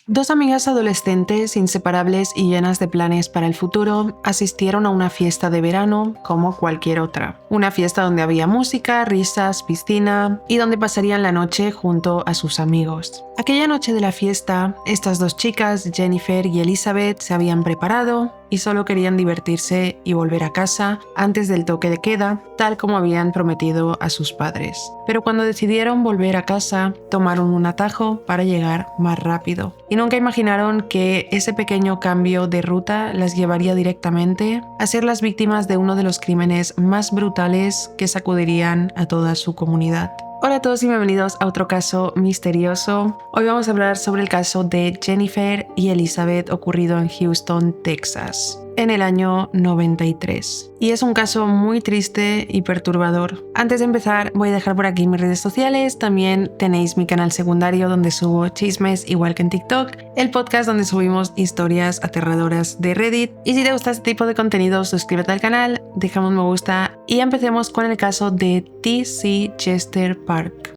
Dos amigas adolescentes inseparables y llenas de planes para el futuro asistieron a una fiesta de verano como cualquier otra. Una fiesta donde había música, risas, piscina y donde pasarían la noche junto a sus amigos. Aquella noche de la fiesta, estas dos chicas, Jennifer y Elizabeth, se habían preparado y solo querían divertirse y volver a casa antes del toque de queda, tal como habían prometido a sus padres. Pero cuando decidieron volver a casa, tomaron un atajo para llegar más rápido. Y nunca imaginaron que ese pequeño cambio de ruta las llevaría directamente a ser las víctimas de uno de los crímenes más brutales que sacudirían a toda su comunidad. Hola a todos y bienvenidos a otro caso misterioso. Hoy vamos a hablar sobre el caso de Jennifer y Elizabeth ocurrido en Houston, Texas, en el año 93. Y es un caso muy triste y perturbador. Antes de empezar, voy a dejar por aquí mis redes sociales. También tenéis mi canal secundario donde subo chismes igual que en TikTok, el podcast donde subimos historias aterradoras de Reddit. Y si te gusta este tipo de contenido, suscríbete al canal, déjame un me gusta y empecemos con el caso de T.C. Chester Park.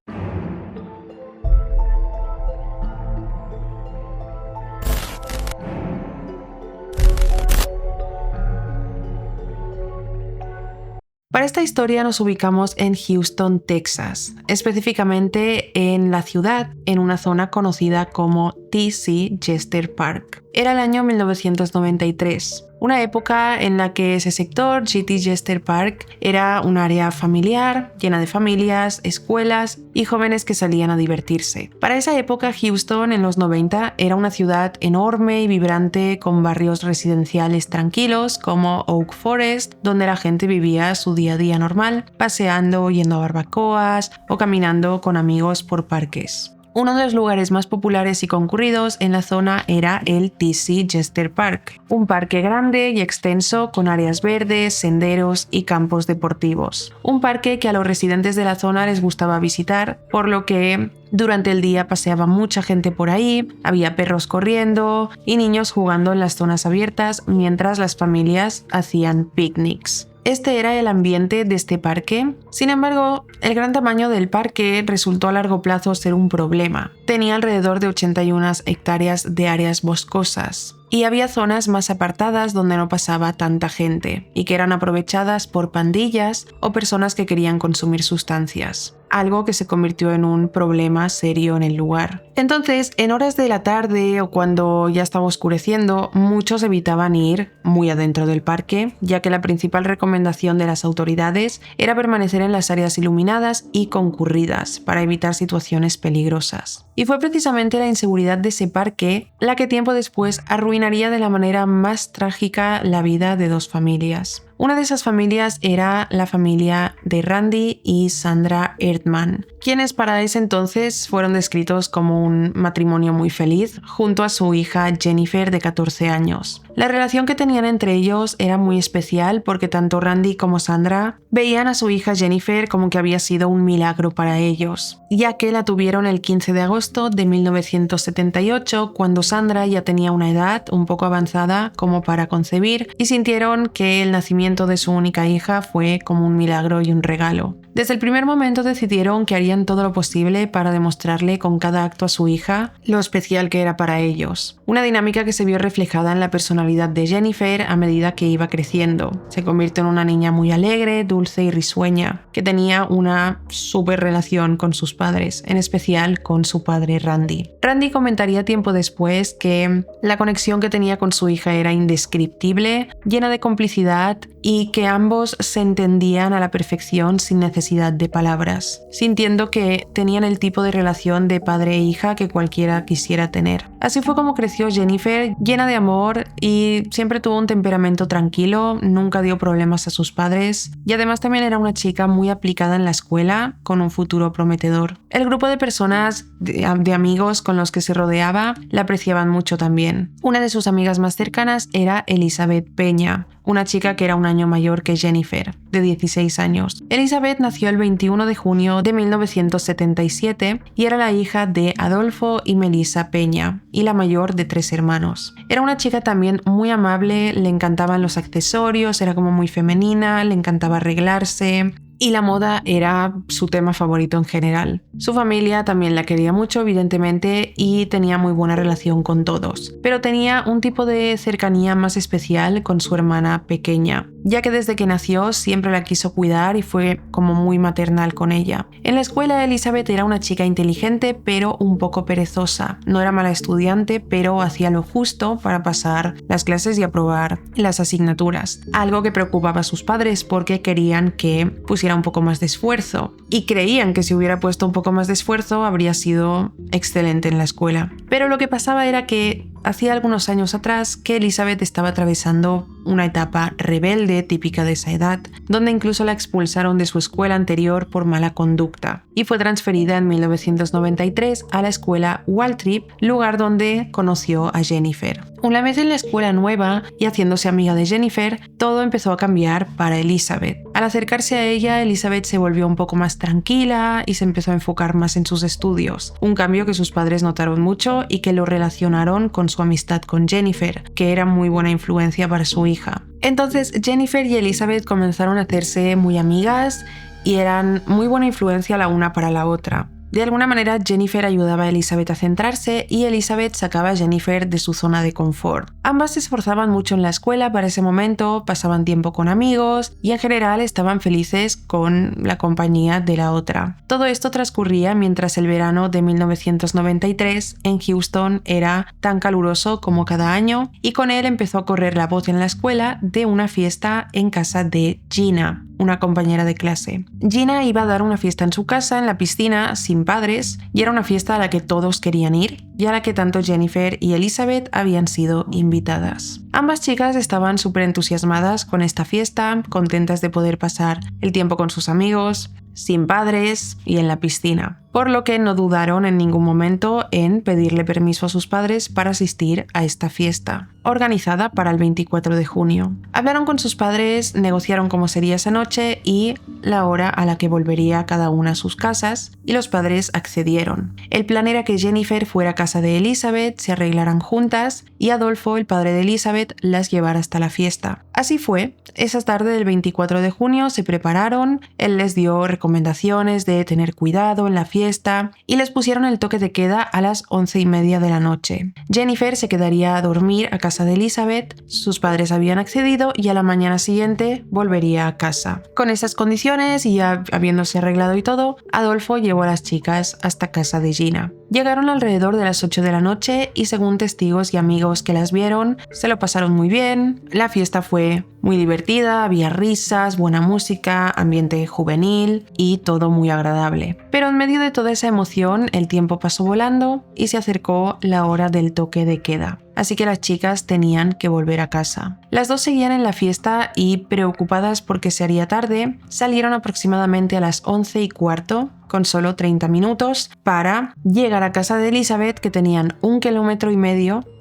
Para esta historia nos ubicamos en Houston, Texas, específicamente en la ciudad, en una zona conocida como T.C. Chester Park. Era el año 1993, una época en la que ese sector, T.C. Chester Park, era un área familiar, llena de familias, escuelas y jóvenes que salían a divertirse. Para esa época, Houston en los 90 era una ciudad enorme y vibrante con barrios residenciales tranquilos como Oak Forest, donde la gente vivía su día a día normal, paseando, yendo a barbacoas o caminando con amigos por parques. Uno de los lugares más populares y concurridos en la zona era el T.C. Chester Park, un parque grande y extenso con áreas verdes, senderos y campos deportivos. Un parque que a los residentes de la zona les gustaba visitar, por lo que durante el día paseaba mucha gente por ahí, había perros corriendo y niños jugando en las zonas abiertas mientras las familias hacían picnics. Este era el ambiente de este parque. Sin embargo, el gran tamaño del parque resultó a largo plazo ser un problema. Tenía alrededor de 81 hectáreas de áreas boscosas y había zonas más apartadas donde no pasaba tanta gente y que eran aprovechadas por pandillas o personas que querían consumir sustancias, algo que se convirtió en un problema serio en el lugar. Entonces, en horas de la tarde o cuando ya estaba oscureciendo, muchos evitaban ir muy adentro del parque, ya que la principal recomendación de las autoridades era permanecer en las áreas iluminadas y concurridas para evitar situaciones peligrosas. Y fue precisamente la inseguridad de ese parque la que tiempo después arruinaría de la manera más trágica la vida de dos familias. Una de esas familias era la familia de Randy y Sandra Erdmann, quienes para ese entonces fueron descritos como un matrimonio muy feliz junto a su hija Jennifer de 14 años. La relación que tenían entre ellos era muy especial porque tanto Randy como Sandra veían a su hija Jennifer como que había sido un milagro para ellos, ya que la tuvieron el 15 de agosto de 1978 cuando Sandra ya tenía una edad un poco avanzada como para concebir y sintieron que el nacimiento de su única hija fue como un milagro y un regalo. Desde el primer momento decidieron que harían todo lo posible para demostrarle con cada acto a su hija lo especial que era para ellos. Una dinámica que se vio reflejada en la personalidad de Jennifer a medida que iba creciendo. Se convirtió en una niña muy alegre, dulce y risueña, que tenía una súper relación con sus padres, en especial con su padre Randy. Randy comentaría tiempo después que la conexión que tenía con su hija era indescriptible, llena de complicidad y que ambos se entendían a la perfección sin necesidad de palabras, sintiendo que tenían el tipo de relación de padre e hija que cualquiera quisiera tener. Así fue como creció Jennifer, llena de amor y siempre tuvo un temperamento tranquilo, nunca dio problemas a sus padres y además también era una chica muy aplicada en la escuela con un futuro prometedor. El grupo de personas, de amigos con los que se rodeaba, la apreciaban mucho también. Una de sus amigas más cercanas era Elizabeth Peña, una chica que era un año mayor que Jennifer, de 16 años. Elizabeth nació el 21 de junio de 1977 y era la hija de Adolfo y Melissa Peña, y la mayor de 3 hermanos. Era una chica también muy amable, le encantaban los accesorios, era como muy femenina, le encantaba arreglarse. y la moda era su tema favorito en general. Su familia también la quería mucho, evidentemente, y tenía muy buena relación con todos, pero tenía un tipo de cercanía más especial con su hermana pequeña, ya que desde que nació siempre la quiso cuidar y fue como muy maternal con ella. En la escuela, Elizabeth era una chica inteligente pero un poco perezosa. No era mala estudiante, pero hacía lo justo para pasar las clases y aprobar las asignaturas, algo que preocupaba a sus padres porque querían que pusiera un poco más de esfuerzo y creían que si hubiera puesto un poco más de esfuerzo habría sido excelente en la escuela. Pero lo que pasaba era que hacía algunos años atrás que Elizabeth estaba atravesando una etapa rebelde típica de esa edad, donde incluso la expulsaron de su escuela anterior por mala conducta y fue transferida en 1993 a la escuela Waltrip, lugar donde conoció a Jennifer. Una vez en la escuela nueva y haciéndose amiga de Jennifer, todo empezó a cambiar para Elizabeth. Al acercarse a ella, Elizabeth se volvió un poco más tranquila y se empezó a enfocar más en sus estudios, un cambio que sus padres notaron mucho y que lo relacionaron con su amistad con Jennifer, que era muy buena influencia para su hija. Entonces Jennifer y Elizabeth comenzaron a hacerse muy amigas y eran muy buena influencia la una para la otra. De alguna manera, Jennifer ayudaba a Elizabeth a centrarse y Elizabeth sacaba a Jennifer de su zona de confort. Ambas se esforzaban mucho en la escuela para ese momento, pasaban tiempo con amigos y en general estaban felices con la compañía de la otra. Todo esto transcurría mientras el verano de 1993 en Houston era tan caluroso como cada año y con él empezó a correr la voz en la escuela de una fiesta en casa de Gina, una compañera de clase. Gina iba a dar una fiesta en su casa, en la piscina, sin padres, y era una fiesta a la que todos querían ir y a la que tanto Jennifer y Elizabeth habían sido invitadas. Ambas chicas estaban súper entusiasmadas con esta fiesta, contentas de poder pasar el tiempo con sus amigos, sin padres y en la piscina, por lo que no dudaron en ningún momento en pedirle permiso a sus padres para asistir a esta fiesta, organizada para el 24 de junio. Hablaron con sus padres, negociaron cómo sería esa noche y la hora a la que volvería cada una a sus casas, y los padres accedieron. El plan era que Jennifer fuera a casa de Elizabeth, se arreglaran juntas y Adolfo, el padre de Elizabeth, las llevara hasta la fiesta. Así fue. Esa tarde del 24 de junio se prepararon, él les dio recomendaciones de tener cuidado en la fiesta y les pusieron el toque de queda a las 11:30 de la noche. Jennifer se quedaría a dormir a casa de Elizabeth, sus padres habían accedido y a la mañana siguiente volvería a casa. Con esas condiciones y ya habiéndose arreglado y todo, Adolfo llevó a las chicas hasta casa de Gina. Llegaron alrededor de las 8 de la noche y según testigos y amigos que las vieron, se lo pasaron muy bien, la fiesta fue muy divertida, había risas, buena música, ambiente juvenil y todo muy agradable. Pero en medio de toda esa emoción, el tiempo pasó volando y se acercó la hora del toque de queda. Así que las chicas tenían que volver a casa. Las dos seguían en la fiesta y, preocupadas porque se haría tarde, salieron aproximadamente a las 11:15, con solo 30 minutos, para llegar a casa de Elizabeth, que tenían 1,5 kilómetros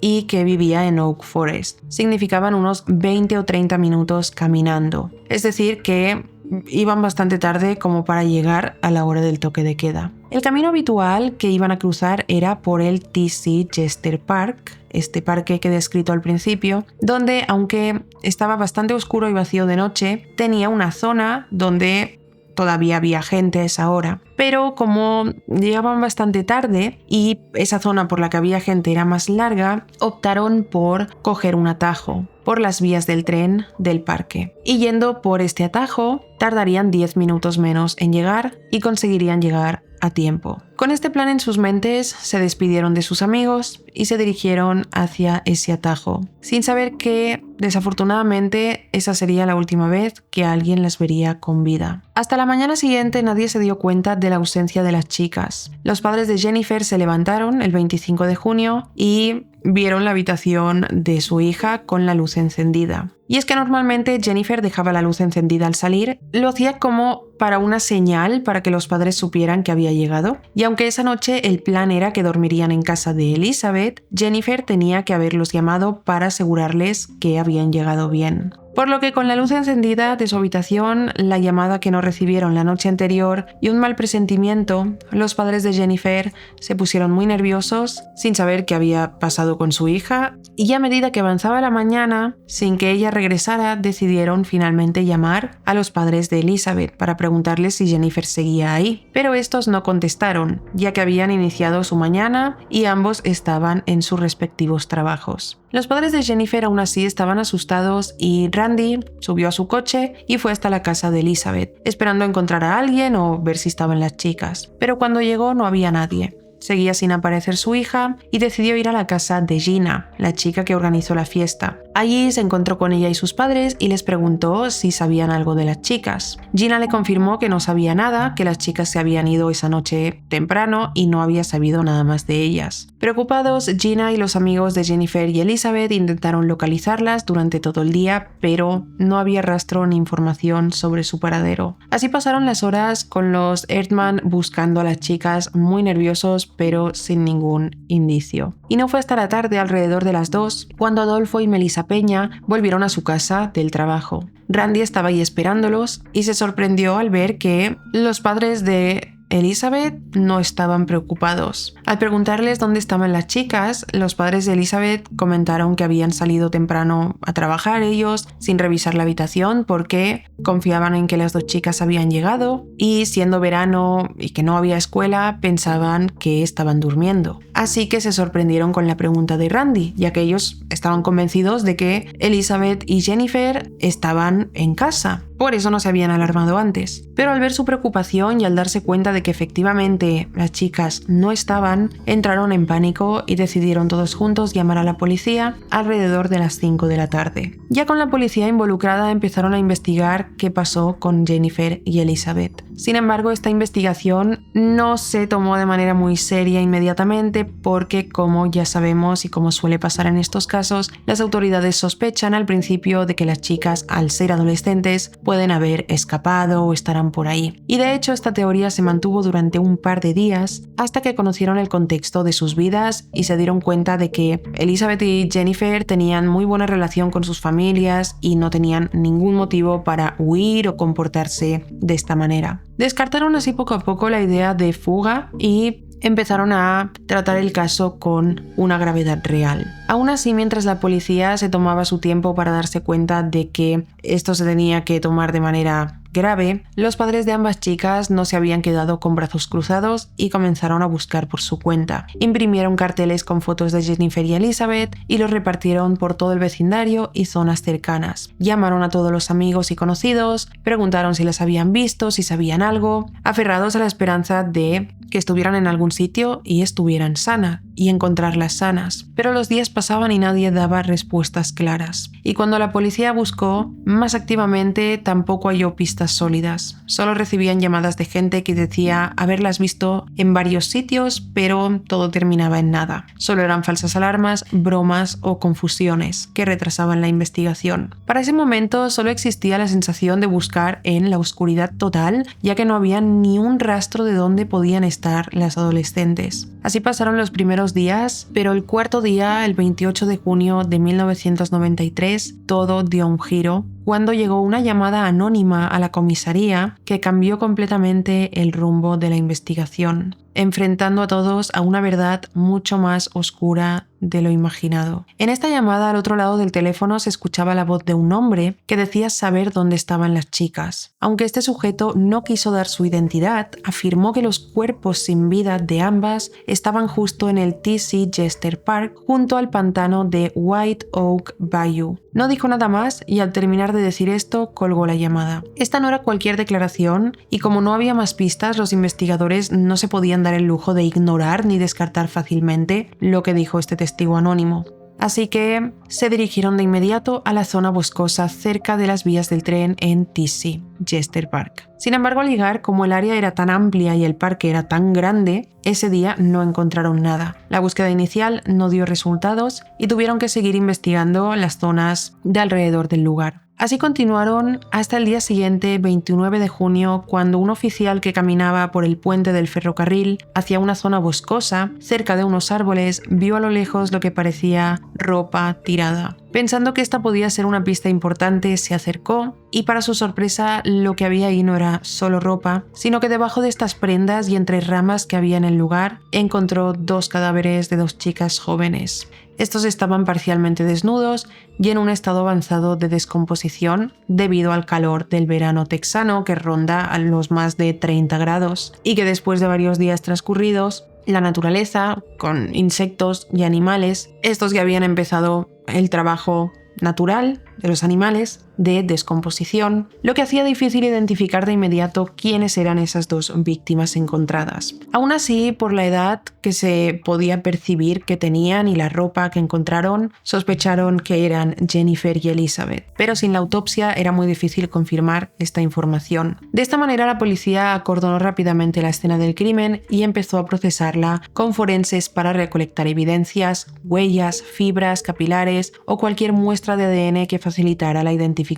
y que vivía en Oak Forest. Significaban unos 20 o 30 minutos caminando. Es decir, que iban bastante tarde como para llegar a la hora del toque de queda. El camino habitual que iban a cruzar era por el T.C. Jester Park, este parque que he descrito al principio, donde, aunque estaba bastante oscuro y vacío de noche, tenía una zona donde todavía había gente a esa hora. Pero como llegaban bastante tarde y esa zona por la que había gente era más larga, optaron por coger un atajo por las vías del tren del parque. Y yendo por este atajo, tardarían 10 minutos menos en llegar y conseguirían llegar a tiempo. Con este plan en sus mentes, se despidieron de sus amigos y se dirigieron hacia ese atajo, sin saber que, desafortunadamente, esa sería la última vez que alguien las vería con vida. Hasta la mañana siguiente nadie se dio cuenta de la ausencia de las chicas. Los padres de Jennifer se levantaron el 25 de junio y vieron la habitación de su hija con la luz encendida. Y es que normalmente Jennifer dejaba la luz encendida al salir, lo hacía como para una señal para que los padres supieran que había llegado. Y aunque esa noche el plan era que dormirían en casa de Elizabeth, Jennifer tenía que haberlos llamado para asegurarles que habían llegado bien. Por lo que con la luz encendida de su habitación, la llamada que no recibieron la noche anterior y un mal presentimiento, los padres de Jennifer se pusieron muy nerviosos sin saber qué había pasado con su hija y a medida que avanzaba la mañana, sin que ella regresara, decidieron finalmente llamar a los padres de Elizabeth para preguntarles si Jennifer seguía ahí, pero estos no contestaron, ya que habían iniciado su mañana y ambos estaban en sus respectivos trabajos. Los padres de Jennifer aún así estaban asustados y Randy subió a su coche y fue hasta la casa de Elizabeth, esperando encontrar a alguien o ver si estaban las chicas. Pero cuando llegó no había nadie. Seguía sin aparecer su hija y decidió ir a la casa de Gina, la chica que organizó la fiesta. Allí se encontró con ella y sus padres y les preguntó si sabían algo de las chicas. Gina le confirmó que no sabía nada, que las chicas se habían ido esa noche temprano y no había sabido nada más de ellas. Preocupados, Gina y los amigos de Jennifer y Elizabeth intentaron localizarlas durante todo el día, pero no había rastro ni información sobre su paradero. Así pasaron las horas con los Erdmann buscando a las chicas, muy nerviosos pero sin ningún indicio. Y no fue hasta la tarde, alrededor de las 2, cuando Adolfo y Melissa Peña volvieron a su casa del trabajo. Randy estaba ahí esperándolos y se sorprendió al ver que los padres de Elizabeth no estaban preocupados. Al preguntarles dónde estaban las chicas, los padres de Elizabeth comentaron que habían salido temprano a trabajar ellos sin revisar la habitación porque confiaban en que las dos chicas habían llegado y siendo verano y que no había escuela pensaban que estaban durmiendo. Así que se sorprendieron con la pregunta de Randy, ya que ellos estaban convencidos de que Elizabeth y Jennifer estaban en casa. Por eso no se habían alarmado antes. Pero al ver su preocupación y al darse cuenta de que efectivamente las chicas no estaban, entraron en pánico y decidieron todos juntos llamar a la policía alrededor de las 5 de la tarde. Ya con la policía involucrada empezaron a investigar qué pasó con Jennifer y Elizabeth. Sin embargo, esta investigación no se tomó de manera muy seria inmediatamente porque, como ya sabemos y como suele pasar en estos casos, las autoridades sospechan al principio de que las chicas, al ser adolescentes, pueden haber escapado o estarán por ahí. Y de hecho, esta teoría se mantuvo durante un par de días hasta que conocieron el contexto de sus vidas y se dieron cuenta de que Elizabeth y Jennifer tenían muy buena relación con sus familias y no tenían ningún motivo para huir o comportarse de esta manera. Descartaron así poco a poco la idea de fuga y empezaron a tratar el caso con una gravedad real. Aún así, mientras la policía se tomaba su tiempo para darse cuenta de que esto se tenía que tomar de manera grave, los padres de ambas chicas no se habían quedado con brazos cruzados y comenzaron a buscar por su cuenta. Imprimieron carteles con fotos de Jennifer y Elizabeth y los repartieron por todo el vecindario y zonas cercanas. Llamaron a todos los amigos y conocidos, preguntaron si las habían visto, si sabían algo, aferrados a la esperanza de que estuvieran en algún sitio y estuvieran sanas y encontrarlas sanas. Pero los días pasaban y nadie daba respuestas claras. Y cuando la policía buscó más activamente, tampoco halló pistas sólidas. Solo recibían llamadas de gente que decía haberlas visto en varios sitios, pero todo terminaba en nada. Solo eran falsas alarmas, bromas o confusiones que retrasaban la investigación. Para ese momento solo existía la sensación de buscar en la oscuridad total, ya que no había ni un rastro de dónde podían estar las adolescentes. Así pasaron los primeros días, pero el cuarto día, el 28 de junio de 1993, todo dio un giro cuando llegó una llamada anónima a la comisaría que cambió completamente el rumbo de la investigación, enfrentando a todos a una verdad mucho más oscura de lo imaginado. En esta llamada al otro lado del teléfono se escuchaba la voz de un hombre que decía saber dónde estaban las chicas. Aunque este sujeto no quiso dar su identidad, afirmó que los cuerpos sin vida de ambas estaban justo en el T.C. Jester Park, junto al pantano de White Oak Bayou. No dijo nada más y al terminar de decir esto, colgó la llamada. Esta no era cualquier declaración y como no había más pistas, los investigadores no se podían dar el lujo de ignorar ni descartar fácilmente lo que dijo este testigo anónimo. Así que se dirigieron de inmediato a la zona boscosa cerca de las vías del tren en T.C. Jester Park. Sin embargo, al llegar, como el área era tan amplia y el parque era tan grande, ese día no encontraron nada. La búsqueda inicial no dio resultados y tuvieron que seguir investigando las zonas de alrededor del lugar. Así continuaron hasta el día siguiente, 29 de junio, cuando un oficial que caminaba por el puente del ferrocarril hacia una zona boscosa, cerca de unos árboles, vio a lo lejos lo que parecía ropa tirada. Pensando que esta podía ser una pista importante, se acercó y para su sorpresa lo que había ahí no era solo ropa, sino que debajo de estas prendas y entre ramas que había en el lugar encontró 2 cadáveres de 2 chicas jóvenes. Estos estaban parcialmente desnudos y en un estado avanzado de descomposición debido al calor del verano texano que ronda a los más de 30 grados y que después de varios días transcurridos, la naturaleza, con insectos y animales, estos ya habían empezado el trabajo natural de los animales de descomposición, lo que hacía difícil identificar de inmediato quiénes eran esas 2 víctimas encontradas. Aún así, por la edad que se podía percibir que tenían y la ropa que encontraron, sospecharon que eran Jennifer y Elizabeth, pero sin la autopsia era muy difícil confirmar esta información. De esta manera, la policía acordonó rápidamente la escena del crimen y empezó a procesarla con forenses para recolectar evidencias, huellas, fibras capilares o cualquier muestra de ADN que facilitara la identificación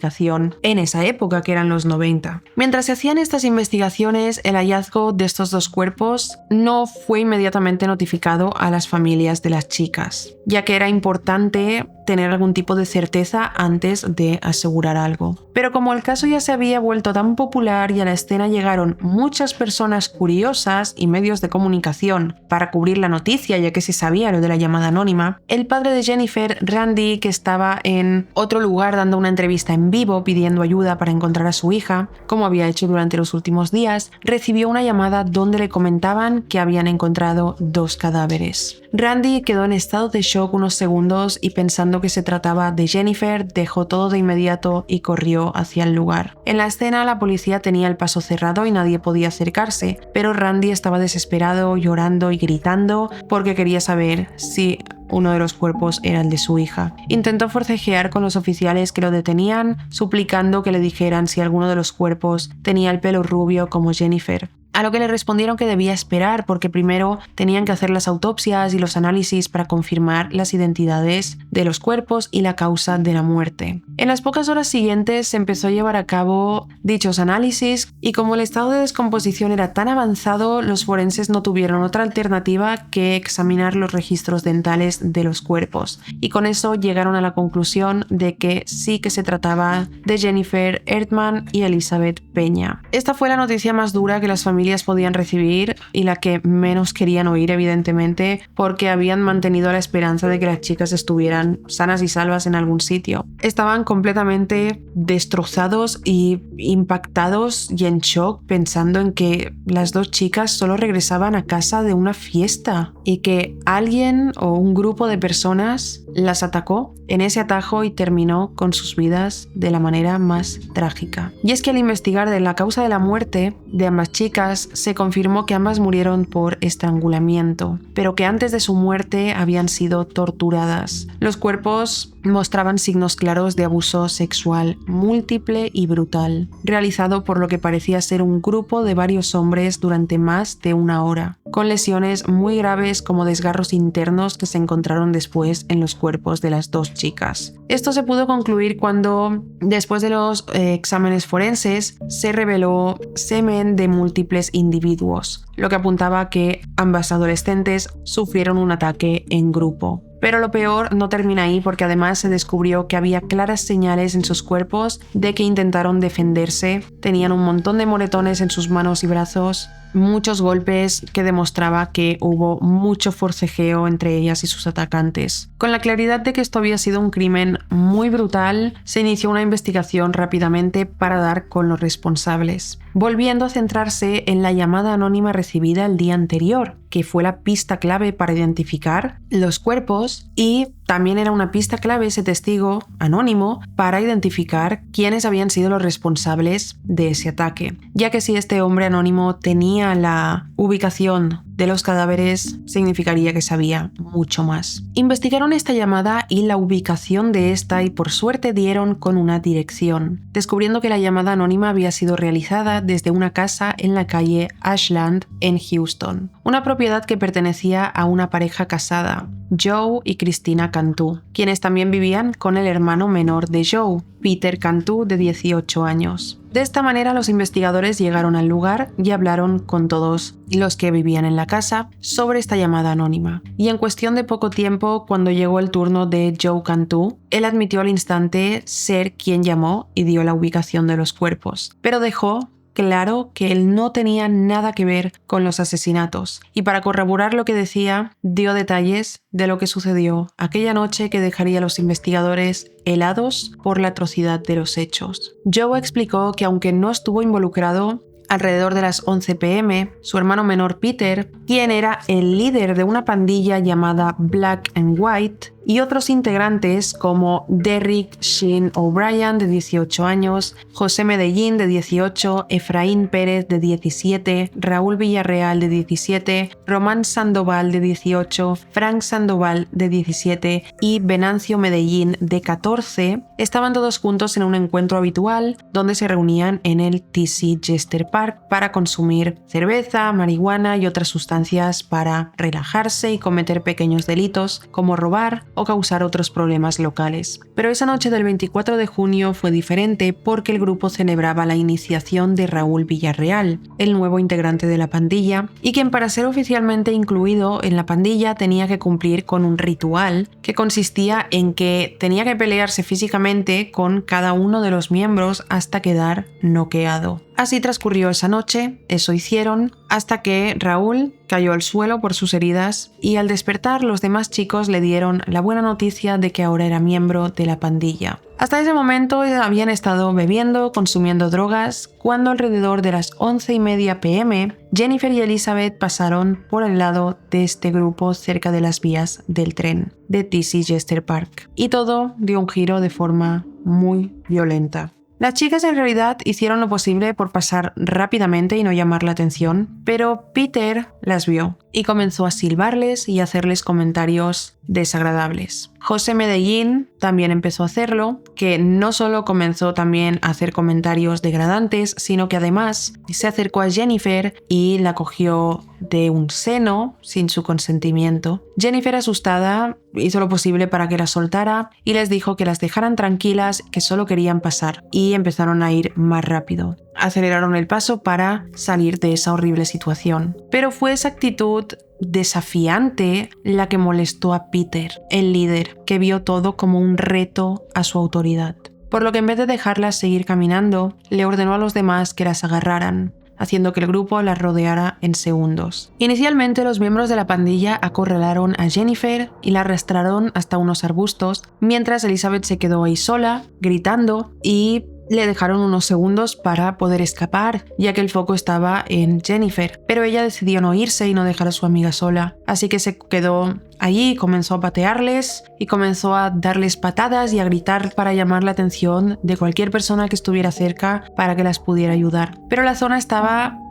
en esa época, que eran los 90. Mientras se hacían estas investigaciones, el hallazgo de estos 2 cuerpos no fue inmediatamente notificado a las familias de las chicas, ya que era importante tener algún tipo de certeza antes de asegurar algo. Pero como el caso ya se había vuelto tan popular y a la escena llegaron muchas personas curiosas y medios de comunicación para cubrir la noticia, ya que se sabía lo de la llamada anónima, el padre de Jennifer, Randy, que estaba en otro lugar dando una entrevista en vivo pidiendo ayuda para encontrar a su hija, como había hecho durante los últimos días, recibió una llamada donde le comentaban que habían encontrado 2 cadáveres. Randy quedó en estado de shock unos segundos y pensando que se trataba de Jennifer, dejó todo de inmediato y corrió hacia el lugar. En la escena, la policía tenía el paso cerrado y nadie podía acercarse, pero Randy estaba desesperado, llorando y gritando porque quería saber si uno de los cuerpos era el de su hija. Intentó forcejear con los oficiales que lo detenían, suplicando que le dijeran si alguno de los cuerpos tenía el pelo rubio como Jennifer. A lo que le respondieron que debía esperar porque primero tenían que hacer las autopsias y los análisis para confirmar las identidades de los cuerpos y la causa de la muerte. En las pocas horas siguientes se empezó a llevar a cabo dichos análisis y como el estado de descomposición era tan avanzado, los forenses no tuvieron otra alternativa que examinar los registros dentales de los cuerpos y con eso llegaron a la conclusión de que sí que se trataba de Jennifer Erdmann y Elizabeth Peña. Esta fue la noticia más dura que las familias podían recibir y la que menos querían oír, evidentemente, porque habían mantenido la esperanza de que las chicas estuvieran sanas y salvas en algún sitio. Estaban completamente destrozados y impactados y en shock pensando en que las 2 chicas solo regresaban a casa de una fiesta y que alguien o un grupo de personas las atacó en ese atajo y terminó con sus vidas de la manera más trágica. Y es que al investigar de la causa de la muerte de ambas chicas, se confirmó que ambas murieron por estrangulamiento, pero que antes de su muerte habían sido torturadas. Los cuerpos mostraban signos claros de abuso sexual múltiple y brutal, realizado por lo que parecía ser un grupo de varios hombres durante más de 1 hora, con lesiones muy graves como desgarros internos que se encontraron después en los cuerpos de las 2 chicas. Esto se pudo concluir cuando, después de los exámenes forenses, se reveló semen de múltiples individuos, lo que apuntaba a que ambas adolescentes sufrieron un ataque en grupo. Pero lo peor no termina ahí porque además se descubrió que había claras señales en sus cuerpos de que intentaron defenderse, tenían un montón de moretones en sus manos y brazos, muchos golpes que demostraba que hubo mucho forcejeo entre ellas y sus atacantes. Con la claridad de que esto había sido un crimen muy brutal, se inició una investigación rápidamente para dar con los responsables, volviendo a centrarse en la llamada anónima recibida el día anterior, que fue la pista clave para identificar los cuerpos y también era una pista clave ese testigo anónimo para identificar quiénes habían sido los responsables de ese ataque, ya que si este hombre anónimo tenía la ubicación de los cadáveres, significaría que sabía mucho más. Investigaron esta llamada y la ubicación de esta y por suerte dieron con una dirección, descubriendo que la llamada anónima había sido realizada desde una casa en la calle Ashland en Houston. una propiedad que pertenecía a una pareja casada, Joe y Christina Cantu, quienes también vivían con el hermano menor de Joe, Peter Cantu, de 18 años. De esta manera, los investigadores llegaron al lugar y hablaron con todos los que vivían en la casa sobre esta llamada anónima. Y en cuestión de poco tiempo, cuando llegó el turno de Joe Cantu, él admitió al instante ser quien llamó y dio la ubicación de los cuerpos, pero dejó claro que él no tenía nada que ver con los asesinatos, y para corroborar lo que decía, dio detalles de lo que sucedió aquella noche que dejaría a los investigadores helados por la atrocidad de los hechos. Joe explicó que aunque no estuvo involucrado, alrededor de las 11 p.m., su hermano menor Peter, quien era el líder de una pandilla llamada Black and White, y otros integrantes como Derrick Sheen O'Brien, de 18 años, José Medellín, de 18, Efraín Pérez, de 17, Raúl Villarreal, de 17, Román Sandoval, de 18, Frank Sandoval, de 17 y Venancio Medellín, de 14, estaban todos juntos en un encuentro habitual donde se reunían en el TC Jester Park para consumir cerveza, marihuana y otras sustancias para relajarse y cometer pequeños delitos como robar o causar otros problemas locales. Pero esa noche del 24 de junio fue diferente porque el grupo celebraba la iniciación de Raúl Villarreal, el nuevo integrante de la pandilla, y quien para ser oficialmente incluido en la pandilla tenía que cumplir con un ritual que consistía en que tenía que pelearse físicamente con cada uno de los miembros hasta quedar noqueado. Así transcurrió esa noche, eso hicieron, hasta que Raúl cayó al suelo por sus heridas y al despertar los demás chicos le dieron la buena noticia de que ahora era miembro de la pandilla. Hasta ese momento habían estado bebiendo, consumiendo drogas, cuando alrededor de las 11:30 p.m. Jennifer y Elizabeth pasaron por el lado de este grupo cerca de las vías del tren de TC Jester Park. Y todo dio un giro de forma muy violenta. Las chicas en realidad hicieron lo posible por pasar rápidamente y no llamar la atención, pero Peter las vio y comenzó a silbarles y hacerles comentarios desagradables. José Medellín también empezó a hacerlo, que no solo comenzó también a hacer comentarios degradantes, sino que además se acercó a Jennifer y la cogió de un seno sin su consentimiento. Jennifer, asustada, hizo lo posible para que la soltara y les dijo que las dejaran tranquilas, que solo querían pasar, y empezaron a ir más rápido. Aceleraron el paso para salir de esa horrible situación. Pero fue esa actitud desafiante la que molestó a Peter, el líder, que vio todo como un reto a su autoridad. Por lo que en vez de dejarlas seguir caminando, le ordenó a los demás que las agarraran, haciendo que el grupo las rodeara en segundos. Inicialmente, los miembros de la pandilla acorralaron a Jennifer y la arrastraron hasta unos arbustos, mientras Elizabeth se quedó ahí sola, gritando, y le dejaron unos segundos para poder escapar, ya que el foco estaba en Jennifer, pero ella decidió no irse y no dejar a su amiga sola, así que se quedó allí, comenzó a patearles y comenzó a darles patadas y a gritar para llamar la atención de cualquier persona que estuviera cerca para que las pudiera ayudar. Pero la zona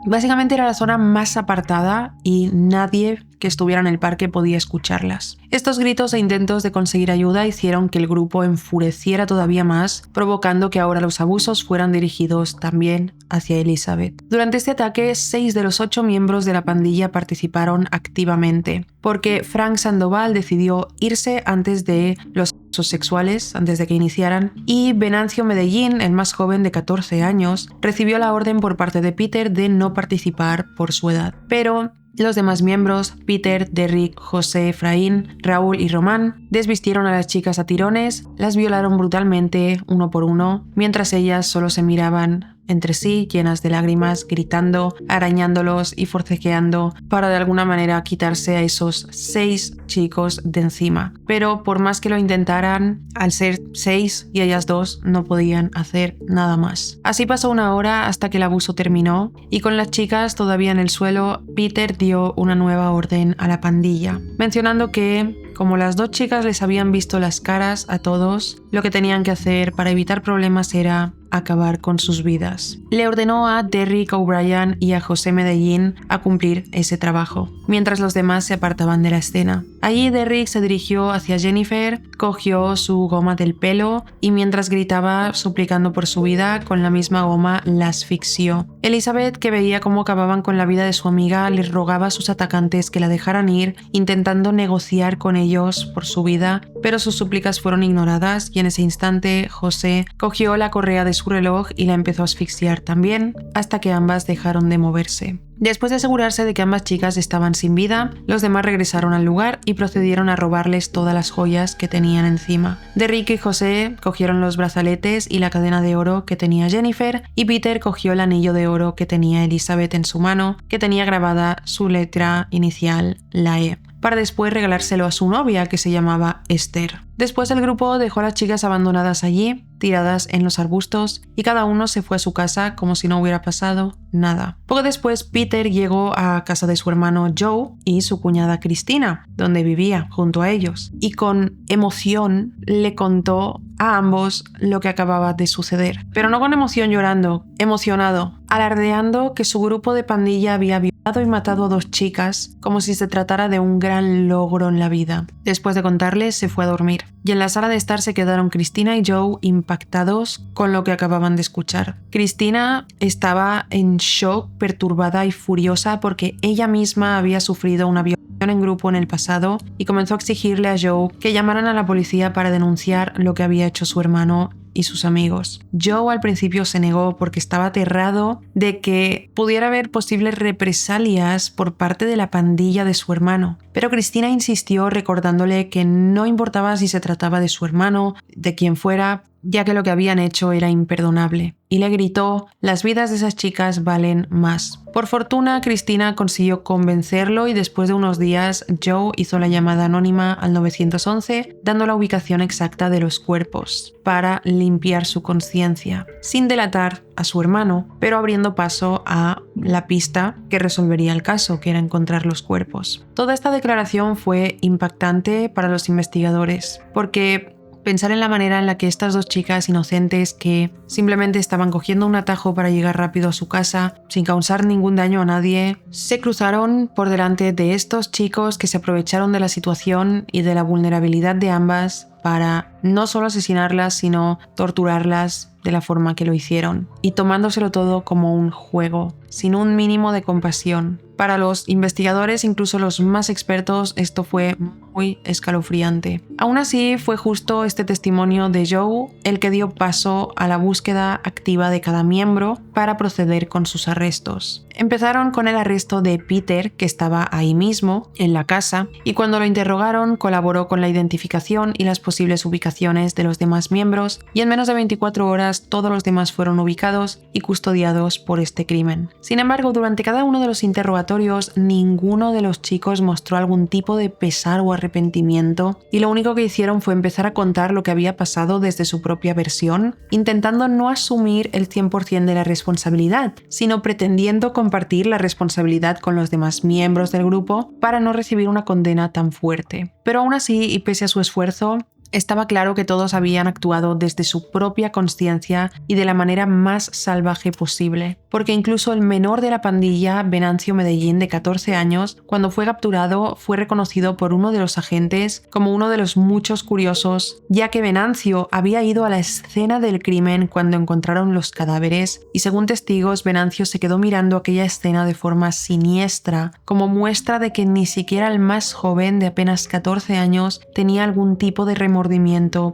básicamente era la zona más apartada y nadie que estuviera en el parque podía escucharlas. Estos gritos e intentos de conseguir ayuda hicieron que el grupo enfureciera todavía más, provocando que ahora los abusos fueran dirigidos también hacia Elizabeth. Durante este ataque, 6 de los 8 miembros de la pandilla participaron activamente, porque Frank Sandoval decidió irse antes de los abusos sexuales, antes de que iniciaran, y Venancio Medellín, el más joven de 14 años, recibió la orden por parte de Peter de no participar por su edad. Pero los demás miembros, Peter, Derrick, José, Efraín, Raúl y Román, desvistieron a las chicas a tirones, las violaron brutalmente uno por uno, mientras ellas solo se miraban entre sí, llenas de lágrimas, gritando, arañándolos y forcejeando para de alguna manera quitarse a esos 6 chicos de encima. Pero por más que lo intentaran, al ser 6 y ellas 2 no podían hacer nada más. Así pasó una hora hasta que el abuso terminó, y con las chicas todavía en el suelo, Peter dio una nueva orden a la pandilla, mencionando que, como las 2 chicas les habían visto las caras a todos, lo que tenían que hacer para evitar problemas era acabar con sus vidas. Le ordenó a Derrick O'Brien y a José Medellín a cumplir ese trabajo, mientras los demás se apartaban de la escena. Allí Derrick se dirigió hacia Jennifer, cogió su goma del pelo y mientras gritaba suplicando por su vida, con la misma goma la asfixió. Elizabeth, que veía cómo acababan con la vida de su amiga, les rogaba a sus atacantes que la dejaran ir, intentando negociar con ellos por su vida, pero sus súplicas fueron ignoradas y en ese instante José cogió la correa de su reloj y la empezó a asfixiar también, hasta que ambas dejaron de moverse. Después de asegurarse de que ambas chicas estaban sin vida, los demás regresaron al lugar y procedieron a robarles todas las joyas que tenían encima. Derrick y José cogieron los brazaletes y la cadena de oro que tenía Jennifer, y Peter cogió el anillo de oro que tenía Elizabeth en su mano, que tenía grabada su letra inicial, la E, para después regalárselo a su novia, que se llamaba Esther. Después el grupo dejó a las chicas abandonadas allí, tiradas en los arbustos, y cada uno se fue a su casa como si no hubiera pasado nada. Poco después Peter llegó a casa de su hermano Joe y su cuñada Cristina, donde vivía junto a ellos, y con emoción le contó a ambos lo que acababa de suceder. Pero no con emoción llorando, emocionado, alardeando que su grupo de pandilla había violado y matado a 2 chicas, como si se tratara de un gran logro en la vida. Después de contarles, se fue a dormir. Y en la sala de estar se quedaron Cristina y Joe impactados con lo que acababan de escuchar. Cristina estaba en shock, perturbada y furiosa porque ella misma había sufrido una violación en grupo en el pasado y comenzó a exigirle a Joe que llamaran a la policía para denunciar lo que había hecho su hermano y sus amigos. Joe al principio se negó porque estaba aterrado de que pudiera haber posibles represalias por parte de la pandilla de su hermano. Pero Cristina insistió recordándole que no importaba si se trataba de su hermano, de quien fuera, ya que lo que habían hecho era imperdonable. Y le gritó: las vidas de esas chicas valen más. Por fortuna, Cristina consiguió convencerlo y después de unos días, Joe hizo la llamada anónima al 911, dando la ubicación exacta de los cuerpos, para limpiar su conciencia, sin delatar a su hermano, pero abriendo paso a la pista que resolvería el caso, que era encontrar los cuerpos. Toda esta declaración fue impactante para los investigadores, porque pensar en la manera en la que estas 2 chicas inocentes que simplemente estaban cogiendo un atajo para llegar rápido a su casa sin causar ningún daño a nadie, se cruzaron por delante de estos chicos que se aprovecharon de la situación y de la vulnerabilidad de ambas para no solo asesinarlas, sino torturarlas de la forma que lo hicieron, y tomándoselo todo como un juego, sin un mínimo de compasión. Para los investigadores, incluso los más expertos, esto fue muy escalofriante. Aún así, fue justo este testimonio de Joe el que dio paso a la búsqueda activa de cada miembro para proceder con sus arrestos. Empezaron con el arresto de Peter, que estaba ahí mismo, en la casa, y cuando lo interrogaron colaboró con la identificación y las posibles ubicaciones de los demás miembros, y en menos de 24 horas todos los demás fueron ubicados y custodiados por este crimen. Sin embargo, durante cada uno de los interrogatorios, ninguno de los chicos mostró algún tipo de pesar o arrepentimiento, y lo único que hicieron fue empezar a contar lo que había pasado desde su propia versión, intentando no asumir el 100% de la responsabilidad, sino pretendiendo compartir la responsabilidad con los demás miembros del grupo para no recibir una condena tan fuerte. Pero aún así, y pese a su esfuerzo, estaba claro que todos habían actuado desde su propia consciencia y de la manera más salvaje posible, porque incluso el menor de la pandilla, Venancio Medellín, de 14 años, cuando fue capturado, fue reconocido por uno de los agentes como uno de los muchos curiosos, ya que Venancio había ido a la escena del crimen cuando encontraron los cadáveres, y según testigos, Venancio se quedó mirando aquella escena de forma siniestra, como muestra de que ni siquiera el más joven, de apenas 14 años, tenía algún tipo de remordimiento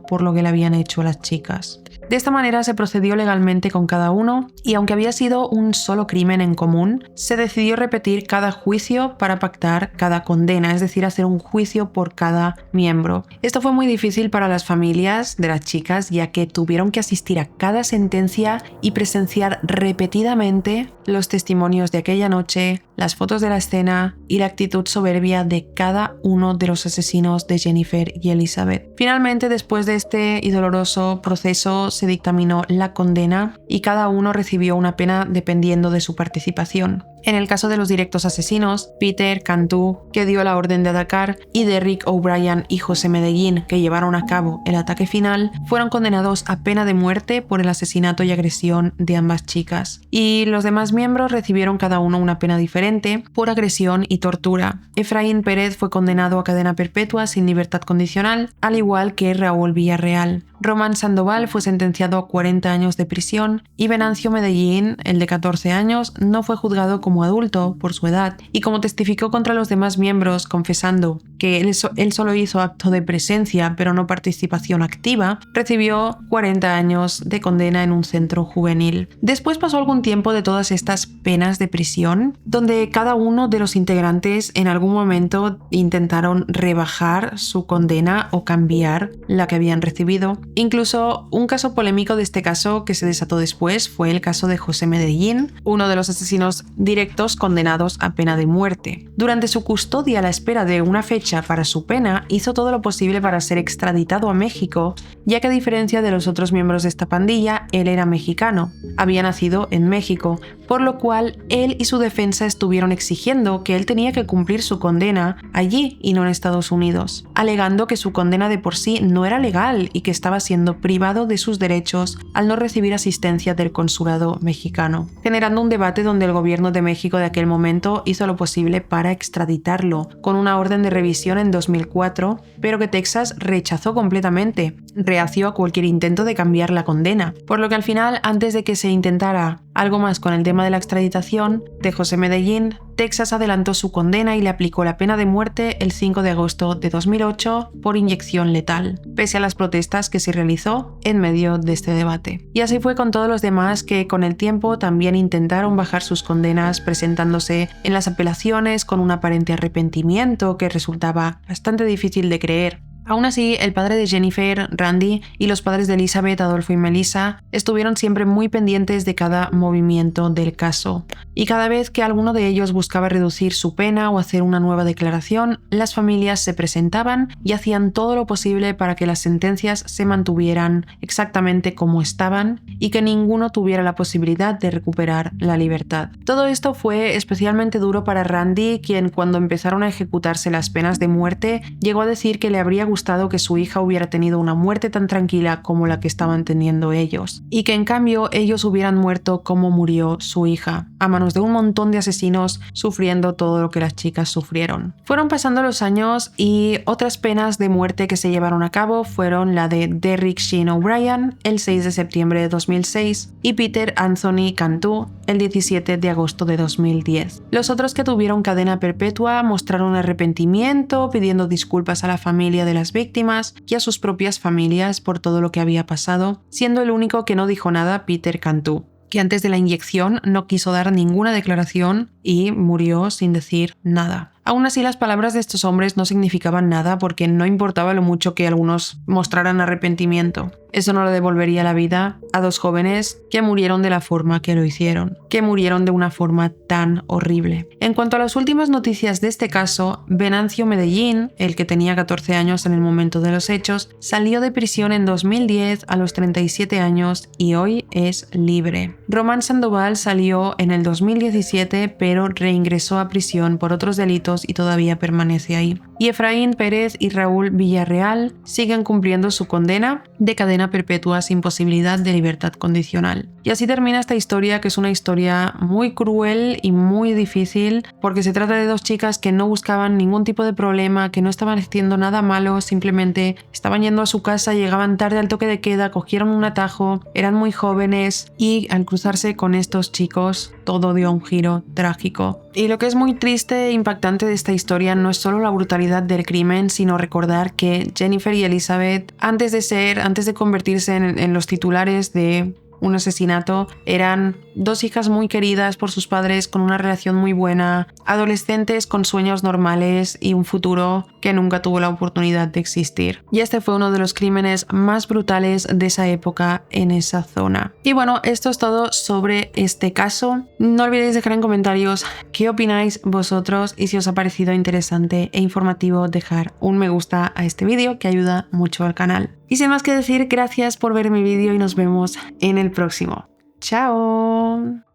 por lo que le habían hecho a las chicas. De esta manera se procedió legalmente con cada uno, y aunque había sido un solo crimen en común, se decidió repetir cada juicio para pactar cada condena, es decir, hacer un juicio por cada miembro. Esto fue muy difícil para las familias de las chicas, ya que tuvieron que asistir a cada sentencia y presenciar repetidamente los testimonios de aquella noche, las fotos de la escena y la actitud soberbia de cada uno de los asesinos de Jennifer y Elizabeth. Finalmente, después de este y doloroso proceso, se dictaminó la condena y cada uno recibió una pena dependiendo de su participación. En el caso de los directos asesinos, Peter Cantu, que dio la orden de atacar, y Derrick O'Brien y José Medellín, que llevaron a cabo el ataque final, fueron condenados a pena de muerte por el asesinato y agresión de ambas chicas. Y los demás miembros recibieron cada uno una pena diferente por agresión y tortura. Efraín Pérez fue condenado a cadena perpetua sin libertad condicional, al igual que Raúl Villarreal. Román Sandoval fue sentenciado a 40 años de prisión y Venancio Medellín, el de 14 años, no fue juzgado como adulto por su edad y como testificó contra los demás miembros confesando que él solo hizo acto de presencia pero no participación activa, recibió 40 años de condena en un centro juvenil. Después pasó algún tiempo de todas estas penas de prisión, donde cada uno de los integrantes en algún momento intentaron rebajar su condena o cambiar la que habían recibido. Incluso un caso polémico de este caso que se desató después fue el caso de José Medellín, uno de los asesinos directos condenados a pena de muerte. Durante su custodia a la espera de una fecha para su pena, hizo todo lo posible para ser extraditado a México, ya que a diferencia de los otros miembros de esta pandilla, él era mexicano, había nacido en México, por lo cual él y su defensa estuvieron exigiendo que él tenía que cumplir su condena allí y no en Estados Unidos, alegando que su condena de por sí no era legal y que estaba siendo privado de sus derechos al no recibir asistencia del consulado mexicano, generando un debate donde el gobierno de México de aquel momento hizo lo posible para extraditarlo, con una orden de revisión en 2004, pero que Texas rechazó completamente, reacio a cualquier intento de cambiar la condena, por lo que al final, antes de que se intentara algo más con el tema de la extraditación de José Medellín, Texas adelantó su condena y le aplicó la pena de muerte el 5 de agosto de 2008 por inyección letal, pese a las protestas que se realizó en medio de este debate. Y así fue con todos los demás que con el tiempo también intentaron bajar sus condenas presentándose en las apelaciones con un aparente arrepentimiento que resultaba bastante difícil de creer. Aún así, el padre de Jennifer, Randy, y los padres de Elizabeth, Adolfo y Melissa estuvieron siempre muy pendientes de cada movimiento del caso. Y cada vez que alguno de ellos buscaba reducir su pena o hacer una nueva declaración, las familias se presentaban y hacían todo lo posible para que las sentencias se mantuvieran exactamente como estaban y que ninguno tuviera la posibilidad de recuperar la libertad. Todo esto fue especialmente duro para Randy, quien cuando empezaron a ejecutarse las penas de muerte, llegó a decir que le habría gustado que su hija hubiera tenido una muerte tan tranquila como la que estaban teniendo ellos, y que en cambio ellos hubieran muerto como murió su hija, a manos de un montón de asesinos sufriendo todo lo que las chicas sufrieron. Fueron pasando los años y otras penas de muerte que se llevaron a cabo fueron la de Derrick Sheen O'Brien el 6 de septiembre de 2006 y Peter Anthony Cantu el 17 de agosto de 2010. Los otros que tuvieron cadena perpetua mostraron arrepentimiento, pidiendo disculpas a la familia de las víctimas y a sus propias familias por todo lo que había pasado, siendo el único que no dijo nada Peter Cantu, que antes de la inyección no quiso dar ninguna declaración y murió sin decir nada. Aún así, las palabras de estos hombres no significaban nada porque no importaba lo mucho que algunos mostraran arrepentimiento. Eso no le devolvería la vida a dos jóvenes que murieron de la forma que lo hicieron, que murieron de una forma tan horrible. En cuanto a las últimas noticias de este caso, Venancio Medellín, el que tenía 14 años en el momento de los hechos, salió de prisión en 2010 a los 37 años y hoy es libre. Román Sandoval salió en el 2017 pero reingresó a prisión por otros delitos y todavía permanece ahí. Y Efraín Pérez y Raúl Villarreal siguen cumpliendo su condena de cadena perpetua sin posibilidad de libertad condicional. Y así termina esta historia, que es una historia muy cruel y muy difícil, porque se trata de dos chicas que no buscaban ningún tipo de problema, que no estaban haciendo nada malo, simplemente estaban yendo a su casa, llegaban tarde al toque de queda, cogieron un atajo, eran muy jóvenes y al cruzarse con estos chicos todo dio un giro trágico. Y lo que es muy triste e impactante de esta historia no es solo la brutalidad del crimen, sino recordar que Jennifer y Elizabeth, antes de convertirse en los titulares de un asesinato, eran dos hijas muy queridas por sus padres, con una relación muy buena, adolescentes con sueños normales y un futuro que nunca tuvo la oportunidad de existir. Y este fue uno de los crímenes más brutales de esa época en esa zona. Y bueno, esto es todo sobre este caso. No olvidéis dejar en comentarios qué opináis vosotros y si os ha parecido interesante e informativo, dejar un me gusta a este vídeo que ayuda mucho al canal. Y sin más que decir, gracias por ver mi vídeo y nos vemos en el próximo. ¡Chao!